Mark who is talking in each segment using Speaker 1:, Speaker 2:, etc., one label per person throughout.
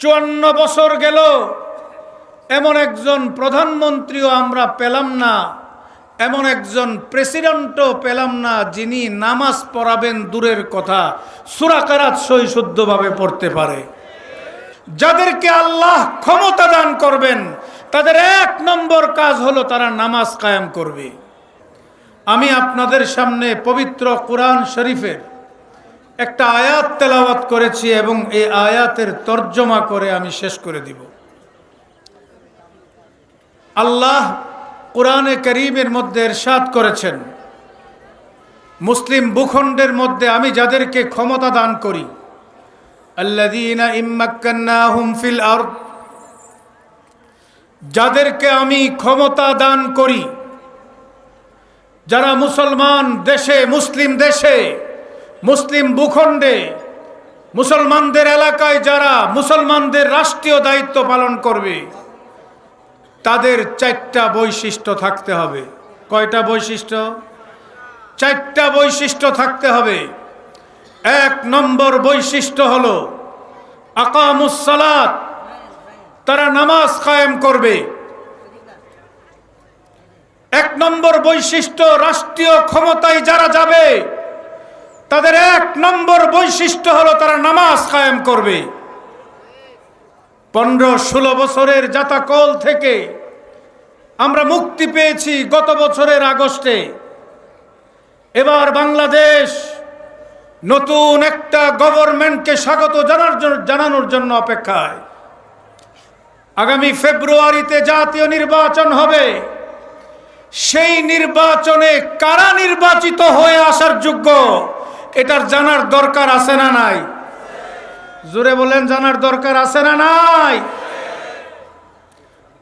Speaker 1: 54 বছর গেল, এমন একজন প্রধানমন্ত্রীও আমরা পেলাম না, এমন একজন প্রেসিডেন্টও পেলাম না যিনি নামাজ পড়াবেন দূরের কথা, সূরা কিরাত সহি শুদ্ধভাবে পড়তে পারে। যাদেরকে আল্লাহ ক্ষমতা দান করবেন তাদের 1 নম্বর কাজ হলো তারা নামাজ কায়েম করবে। আমি আপনাদের সামনে পবিত্র কোরআন শরীফের একটা আয়াত তেলাওয়াত করেছি এবং এই আয়াতের তর্জমা করে আমি শেষ করে দিব। আল্লাহ কোরআনে কারীমের মধ্যে ইরশাদ করেছেন, মুসলিম ভূখণ্ডের মধ্যে আমি যাদেরকে ক্ষমতা দান করি, আল্লাযীনা ইম্মাক্কান্নাহুম ফিল আরদ, যাদেরকে আমি ক্ষমতা দান করি, যারা মুসলমান দেশে, মুসলিম দেশে, মুসলিম ভূখণ্ডে, মুসলমানদের এলাকায় যারা মুসলমানদের রাষ্ট্রীয় দায়িত্ব পালন করবে, তাদের 4টা বৈশিষ্ট্য থাকতে হবে। কয়টা বৈশিষ্ট্য? 4টা বৈশিষ্ট্য থাকতে হবে। 1 নম্বর বৈশিষ্ট্য হলো আকামুস সালাত, তারা নামাজ কায়েম করবে। 1 নম্বর বৈশিষ্ট্য, রাষ্ট্রীয় ক্ষমতায় যারা যাবে তাদের 1 নম্বর বৈশিষ্ট্য হলো তারা নামাজ কায়েম করবে। 15-16 বছরের জাতাকল থেকে আমরা মুক্তি পেয়েছি গত বছরের আগস্টে। এবার বাংলাদেশ নতুন একটা গভর্নমেন্টকে স্বাগত জানানোর জন্য অপেক্ষায়। আগামী ফেব্রুয়ারিতে জাতীয় নির্বাচন হবে। সেই নির্বাচনে কারা নির্বাচিত হয়ে আসার যোগ্য এটার জানার দরকার আছে না নাই? জোরে বলেন, জানার দরকার আছে না নাই?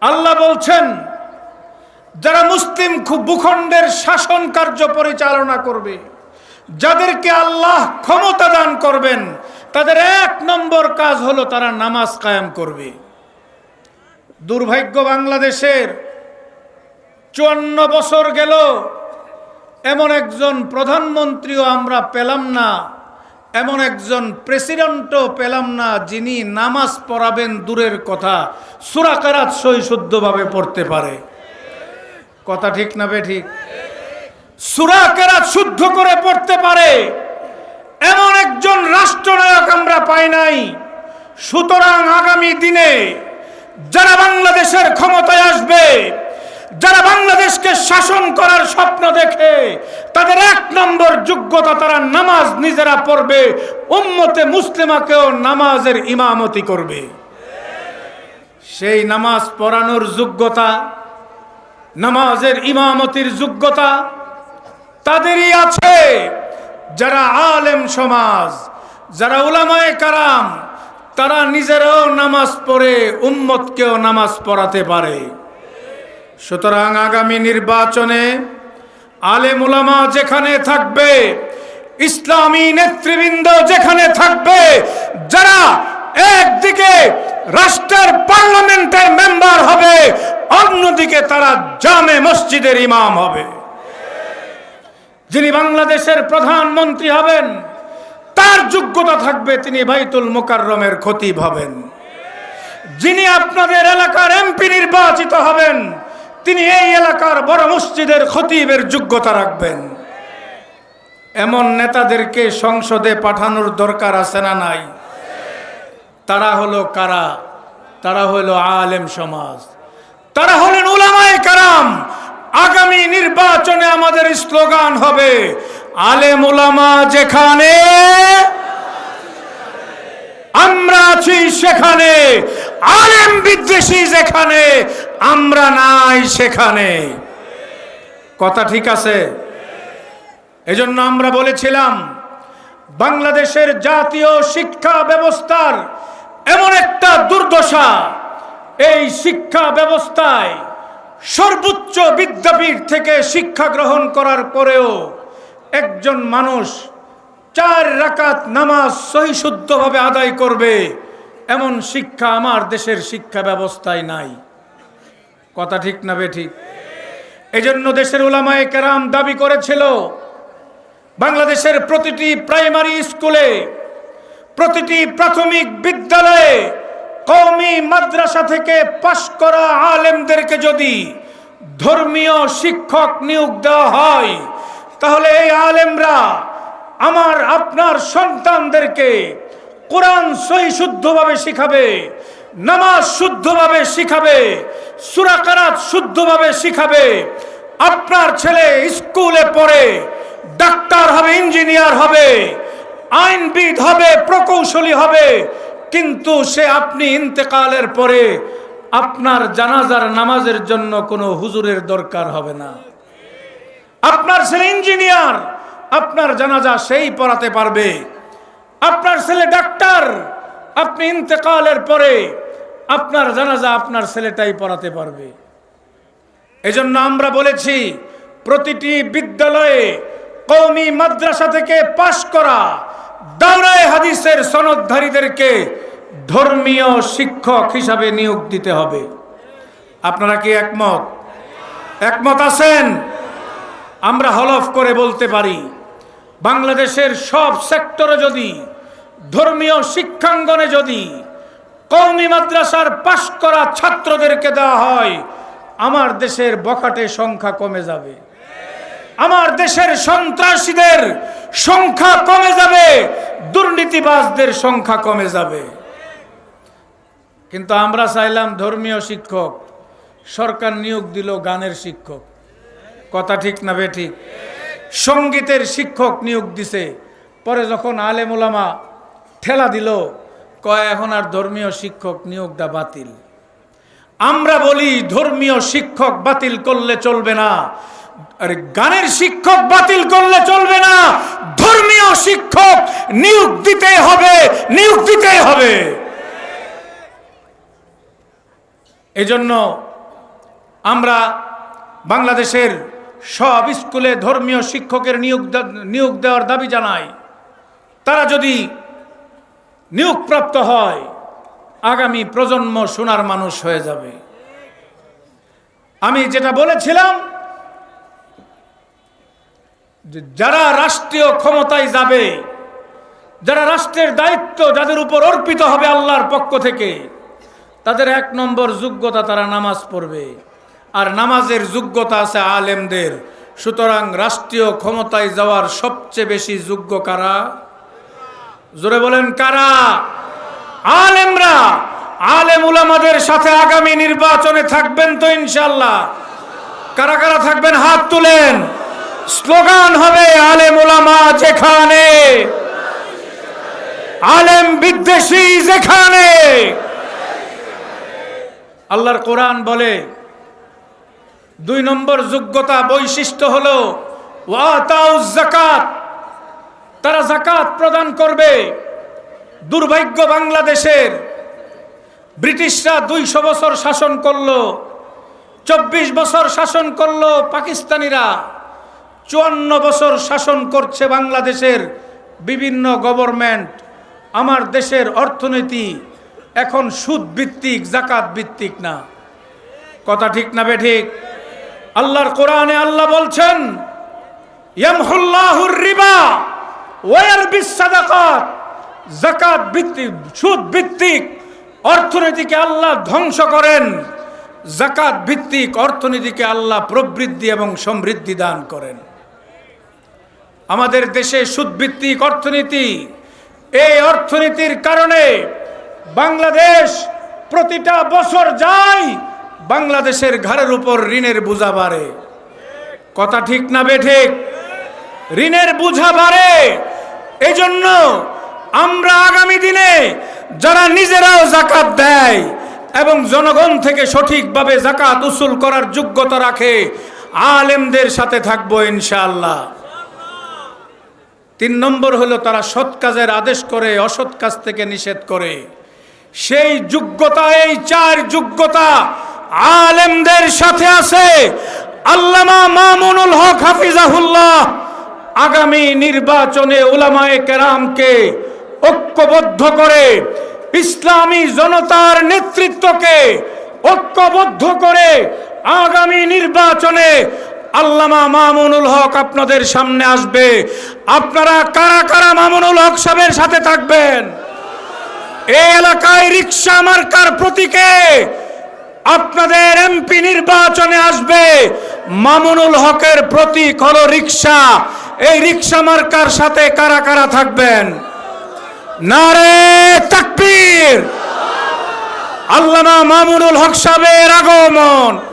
Speaker 1: আল্লাহ বলছেন, যারা মুসলিম ভূখণ্ডের শাসন কার্য পরিচালনা করবে, যাদেরকে আল্লাহ ক্ষমতা দান করবেন, তাদের 1 নম্বর কাজ হলো তারা নামাজ কায়েম করবে। দুর্ভাগ্য, বাংলাদেশের 54 বছর গেল, এমন একজন প্রধানমন্ত্রীও আমরা পেলাম না, এমন একজন প্রেসিডেন্টও পেলাম না যিনি নামাজ পড়াবেন দূরের কথা, সূরা কিরাত সহি শুদ্ধভাবে পড়তে পারে। কথা ঠিক না বেঠিক? সূরা কিরাত শুদ্ধ করে পড়তে পারে এমন একজন রাষ্ট্রনায়ক আমরা পাই নাই। সুতরাং আগামী দিনে যারা বাংলাদেশের ক্ষমতায় আসবে, যারা বাংলাদেশকে শাসন করার স্বপ্ন দেখে, তাদের 1 নম্বর যোগ্যতা তারা নামাজ নিজেরা পড়বে, উম্মতে মুসলিমাকেও নামাজের ইমামতি করবে। সেই নামাজ পড়ানোর যোগ্যতা, নামাজের ইমামতির যোগ্যতা তাদেরই আছে যারা আলেম সমাজ, যারা উলামায়ে কারাম, তারা নিজেরাও নামাজ পড়ে উম্মতকেও নামাজ পড়াতে পারে। সুতরাং আগামী নির্বাচনে আলেম উলামা যেখানে থাকবে, ইসলামী নেতৃবৃন্দ যেখানে থাকবে, যারা একদিকে রাষ্ট্রের পার্লামেন্টের মেম্বার হবে, অন্যদিকে তারা জামে মসজিদের ইমাম হবে। যিনি বাংলাদেশের প্রধানমন্ত্রী হবেন তার যোগ্যতা থাকবে তিনি বাইতুল মুকাররমের খতিব হবেন। যিনি আপনাদের এলাকার এমপি নির্বাচিত হবেন তিনি এই এলাকার বড় মসজিদের খতিবের যোগ্যতা রাখবেন। এমন নেতাদেরকে সংসদে পাঠানোর দরকার আছে না নাই? তারা হলো কারা? তারা হলো আলেম সমাজ, তারা হলেন উলামায়ে কারাম। আগামী নির্বাচনে আমাদের স্লোগান হবে, আলেম উলামা যেখানে আমরা আছি সেখানে, আলেম বিদ্বেষী যেখানে আমরা নাই সেখানে। কথা ঠিক আছে? এজন্য আমরা বলেছিলাম বাংলাদেশের জাতীয় শিক্ষা ব্যবস্থার এমন একটা দুর্দশা, এই শিক্ষা ব্যবস্থায় সর্বোচ্চ বিদ্যাপীঠ থেকে শিক্ষা গ্রহণ করার পরেও একজন মানুষ 4 রাকাত নামাজ সহি শুদ্ধভাবে আদায় করবে এমন শিক্ষা আমার দেশের শিক্ষা ব্যবস্থায় নাই। কথা ঠিক না বেঠিক? এজন্য দেশের উলামায়ে কেরাম দাবি করেছিল বাংলাদেশের প্রতিটি প্রাইমারি স্কুলে, প্রতিটি প্রাথমিক বিদ্যালয়ে মাদ্রাসা থেকে পাশ করা আলেমদেরকে যদি ধর্মীয় শিক্ষক নিয়োগ দেওয়া হয়, তাহলে এই আলেমরা আমার আপনার সন্তানদেরকে কোরআন সহি শুদ্ধভাবে শিখাবে, নামাজ শুদ্ধভাবে শিখাবে, সূরা কিরাত শুদ্ধভাবে শিখাবে। আপনার ছেলে স্কুলে পড়ে ডাক্তার হবে, ইঞ্জিনিয়ার হবে, আইনবিদ হবে, প্রকৌশলী হবে, কিন্তু সে আপনি ইন্তেকালের পরে আপনার জানাজার নামাজের জন্য কোনো হুজুরের দরকার হবে না। আপনার ছেলে ইঞ্জিনিয়ার, আপনার জানাজা সেই পড়াতে পারবে। আপনার ছেলে ডাক্তার, আপনি ইন্তেকালের পরে আপনার জানাজা আপনার ছেলেটাই পড়াতে পারবে। এজন্য আমরা বলেছি প্রতিটি বিদ্যালয়ে কওমি মাদ্রাসা থেকে পাশ করা দাওরায়ে হাদিসের সনদধারীদেরকে ধর্মীয় শিক্ষক হিসাবে নিয়োগ দিতে হবে। আপনারা কি একমত? একমত আছেন? আমরা হলফ করে বলতে পারি, বাংলাদেশের সব সেক্টরে যদি, ধর্মীয় শিক্ষাঙ্গনে যদি কওমি মাদ্রাসার পাশ করা ছাত্রদেরকে দেওয়া হয়, আমার দেশের বখাটে সংখ্যা কমে যাবে, আমার দেশের সন্ত্রাসীদের সংখ্যা কমে যাবে, দুর্নীতিবাজদের সংখ্যা কমে যাবে। কিন্তু আমরা চাইলাম ধর্মীয় শিক্ষক, সরকার নিয়োগ দিল গানের শিক্ষক। কথা ঠিক না বেঠিক? সঙ্গীতের শিক্ষক নিয়োগ দিছে, পরে যখন আলেম ওলামা ঠেলা দিল, কয় এখন আর ধর্মীয় শিক্ষক নিয়োগটা বাতিল। আমরা বলি ধর্মীয় শিক্ষক বাতিল করলে চলবে না, আরে গানের শিক্ষক বাতিল করলে চলবে না, ধর্মীয় শিক্ষক নিয়োগ দিতে হবে, নিয়োগ দিতে হবে। এজন্য আমরা বাংলাদেশের সব স্কুলে ধর্মীয় শিক্ষকের নিয়োগ দেওয়ার দাবি জানাই। তারা যদি নিয়োগপ্রাপ্ত হয়, আগামী প্রজন্ম সোনার মানুষ হয়ে যাবে। আমি যেটা বলেছিলাম, যারা রাষ্ট্রীয় ক্ষমতায় যাবে, যারা রাষ্ট্রের দায়িত্ব যাদের উপর অর্পিত হবে আল্লাহর পক্ষ থেকে, তাদের 1 নম্বর যোগ্যতা, তারা নামাজ পড়বে। আর নামাজের যোগ্যতা আছে আলেমদের। সুতরাং রাষ্ট্রীয় ক্ষমতায় যাওয়ার সবচেয়ে বেশি যোগ্য কারা? জোরে বলেন কারা? আলেমরা। আলেম উলামাদের সাথে আগামী নির্বাচনে থাকবেন তো ইনশাআল্লাহ? কারা কারা থাকবেন হাত তুলেন। স্লোগান হবে আলেম উলামা যেখানে, আলেম বিদ্বেষী যেখানে। আল্লাহর কোরআন বলে 2 নম্বর যোগ্যতা বৈশিষ্ট্য হলো ওয়াতাউজ যাকাত, তারা যাকাত প্রদান করবে। দুর্ভাগ্য বাংলাদেশের, ব্রিটিশরা 200 বছর শাসন করলো, 24 বছর শাসন করলো পাকিস্তানিরা, 54 বছর শাসন করছে বাংলাদেশের বিভিন্ন গভর্নমেন্ট। আমার দেশের অর্থনীতি এখন সুদ ভিত্তিক, জাকাত ভিত্তিক না। কথা ঠিক না বেঠিক? আল্লাহর কোরআনে আল্লাহ বলছেন ইয়ামহুল্লাহুর রিবা ওয়া ইয়ারবিস সাদাকাত, যাকাত ভিত্তিক, সুদ ভিত্তিক অর্থনীতিকে আল্লাহ ধ্বংস করেন, যাকাত ভিত্তিক অর্থনীতিকে আল্লাহ প্রবৃদ্ধি এবং সমৃদ্ধি দান করেন। আমাদের দেশে সুদ ভিত্তিক অর্থনীতি, এই অর্থনীতির কারণে বাংলাদেশ প্রতিটা বছর যায় বাংলাদেশের ঘাড়ের উপর ঋণের বোঝা বাড়ে। কথা ঠিক না বেঠিক? ঋণের বোঝা বাড়ে। এজন্য আমরা আগামী দিনে যারা নিজেরাও যাকাত দেয় এবং জনগণ থেকে সঠিকভাবে যাকাত উসুল করার যোগ্যতা রাখে, আলেমদের সাথে থাকবো ইনশাআল্লাহ। 3 নম্বর হলো তারা সৎ কাজের আদেশ করে, অসৎ কাজ থেকে নিষেধ করে। সেই যোগ্যতা, এই 4 যোগ্যতা আলেমদের সাথে আছে। আল্লামা মামুনুল হক হাফিজাহুল্লাহ আগামী নির্বাচনে উলামায়ে কেরামকে ঐক্যবদ্ধ করে, ইসলামী জনতার নেতৃত্বকে ঐক্যবদ্ধ করে আগামী নির্বাচনে আল্লামা মামুনুল হক আপনাদের সামনে আসবে। আপনারা কারা কারা মামুনুল হক সাহেবের সাথে থাকবেন? এই এলাকায় রিকশা মার্কার প্রতীকে আপনাদের এমপি নির্বাচনে আসবে মামুনুল হকের প্রতীক হলো রিকশা। এই রিকশা মার্কার সাথে কারা কারা থাকবেন? নারে তাকবীর! আল্লামা মামুনুল হক সাহেবের আগমন।